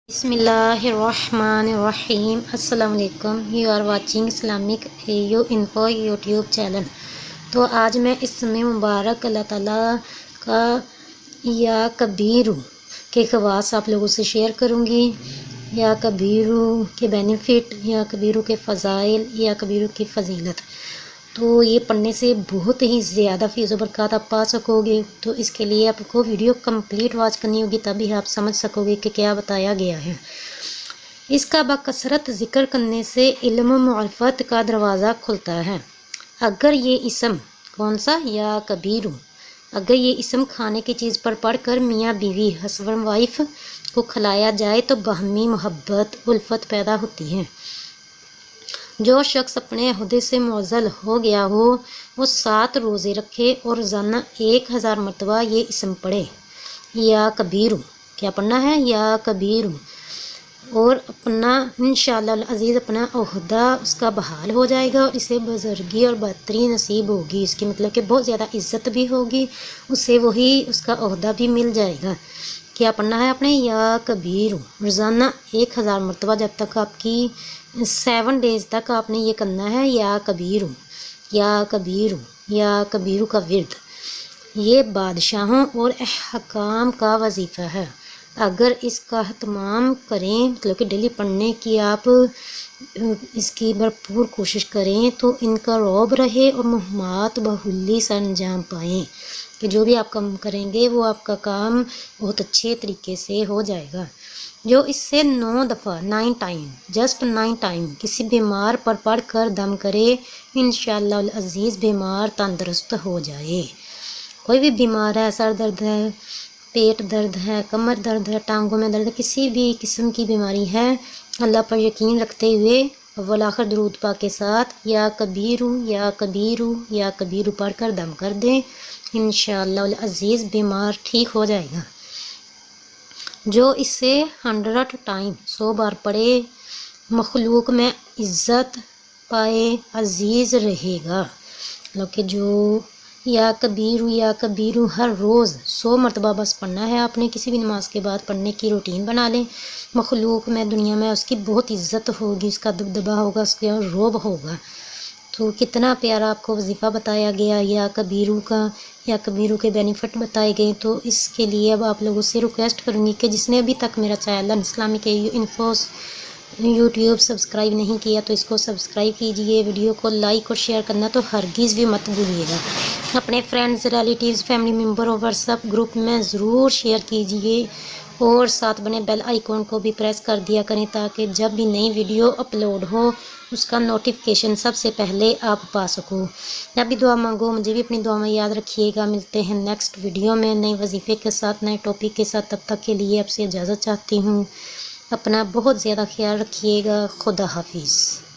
بسم اللہ الرحمن الرحیم۔ السلام علیکم، you are watching Islamic you info YouTube channel. تو آج میں اس میں مبارک اللہ تعالیٰ کا یا کبیرو کے خواص آپ لوگوں سے شیئر کروں گی، یا کبیرو کے بینیفٹ، یا کبیرو کے فضائل، یا کبیرو کی فضیلت۔ تو یہ پڑھنے سے بہت ہی زیادہ فیض و برکات آپ پا سکو گے، تو اس کے لیے آپ کو ویڈیو کمپلیٹ واچ کرنی ہوگی، تبھی آپ سمجھ سکو گے کہ کیا بتایا گیا ہے۔ اس کا بکثرت ذکر کرنے سے علم و معرفت کا دروازہ کھلتا ہے۔ اگر یہ اسم کون سا یا کبیرو، اگر یہ اسم کھانے کی چیز پر پڑھ کر میاں بیوی ہسبینڈ وائف کو کھلایا جائے تو باہمی محبت الفت پیدا ہوتی ہے۔ جو شخص اپنے عہدے سے معزل ہو گیا ہو وہ 7 روزے رکھے اور روزانہ 1000 مرتبہ یہ اسم پڑھے، یا کبیرو۔ کیا پڑھنا ہے؟ یا کبیرو، اور اپنا انشاءاللہ العزیز اپنا عہدہ اس کا بحال ہو جائے گا، اور اسے بزرگی اور برتری نصیب ہوگی۔ اس کی مطلب کہ بہت زیادہ عزت بھی ہوگی، اسے وہی اس کا عہدہ بھی مل جائے گا۔ کیا پڑھنا ہے آپ نے؟ یا کبیرو، روزانہ 1000 مرتبہ، جب تک آپ کی 7 ڈیز تک آپ نے یہ کرنا ہے، یا کبیرو، یا کبیرو، یا کبیرو کا ورد۔ یہ بادشاہوں اور حکام کا وظیفہ ہے۔ اگر اس کا اہتمام کریں، مطلب کہ ڈیلی پڑھنے کی آپ اس کی بھرپور کوشش کریں، تو ان کا رعب رہے اور مہمات بحلی سے انجام پائیں، کہ جو بھی آپ کام کریں گے وہ آپ کا کام بہت اچھے طریقے سے ہو جائے گا۔ جو اس سے 9 دفعہ 9 ٹائم جسٹ 9 ٹائم کسی بیمار پر پڑھ کر دم کرے، انشاءاللہ العزیز بیمار تندرست ہو جائے۔ کوئی بھی بیمار ہے، سر درد ہے، پیٹ درد ہے، کمر درد ہے، ٹانگوں میں درد ہے، کسی بھی قسم کی بیماری ہے، اللہ پر یقین رکھتے ہوئے اول آخر درود پاک کے ساتھ یا کبیرو، یا کبیرو، یا کبیرو پڑھ کر دم کر دیں، انشاءاللہ العزیز بیمار ٹھیک ہو جائے گا۔ جو اسے 100 ٹائم 100 بار پڑھے، مخلوق میں عزت پائے، عزیز رہے گا۔ مطلب کہ جو یا کبیرو ہر روز 100 مرتبہ بس پڑھنا ہے آپ نے، کسی بھی نماز کے بعد پڑھنے کی روٹین بنا لیں۔ مخلوق میں، دنیا میں اس کی بہت عزت ہوگی، اس کا دبدبہ ہوگا، اس کا رعب ہوگا۔ تو کتنا پیارا آپ کو وظیفہ بتایا گیا یا کبیرو کا، یا کبیرو کے بینیفٹ بتائے گئے۔ تو اس کے لیے اب آپ لوگوں سے ریکویسٹ کروں گی کہ جس نے ابھی تک میرا channel Islamic info YouTube subscribe نہیں کیا تو اس کو سبسکرائب کیجئے، ویڈیو کو لائک اور شیئر کرنا تو ہرگز بھی مت بھولیے گا۔ اپنے فرینڈز، ریلیٹیوز، فیملی ممبر اور واٹس ایپ گروپ میں ضرور شیئر کیجئے، اور ساتھ بنے بیل آئیکن کو بھی پریس کر دیا کریں، تاکہ جب بھی نئی ویڈیو اپلوڈ ہو اس کا نوٹیفیکیشن سب سے پہلے آپ پا سکو۔ جب بھی دعا مانگو مجھے بھی اپنی دعا میں یاد رکھیے گا۔ ملتے ہیں نیکسٹ ویڈیو میں نئے وظیفے کے ساتھ، نئے ٹاپک کے ساتھ۔ تب تک کے لیے آپ سے اجازت چاہتی ہوں۔ اپنا بہت زیادہ خیال رکھیے گا۔ خدا حافظ۔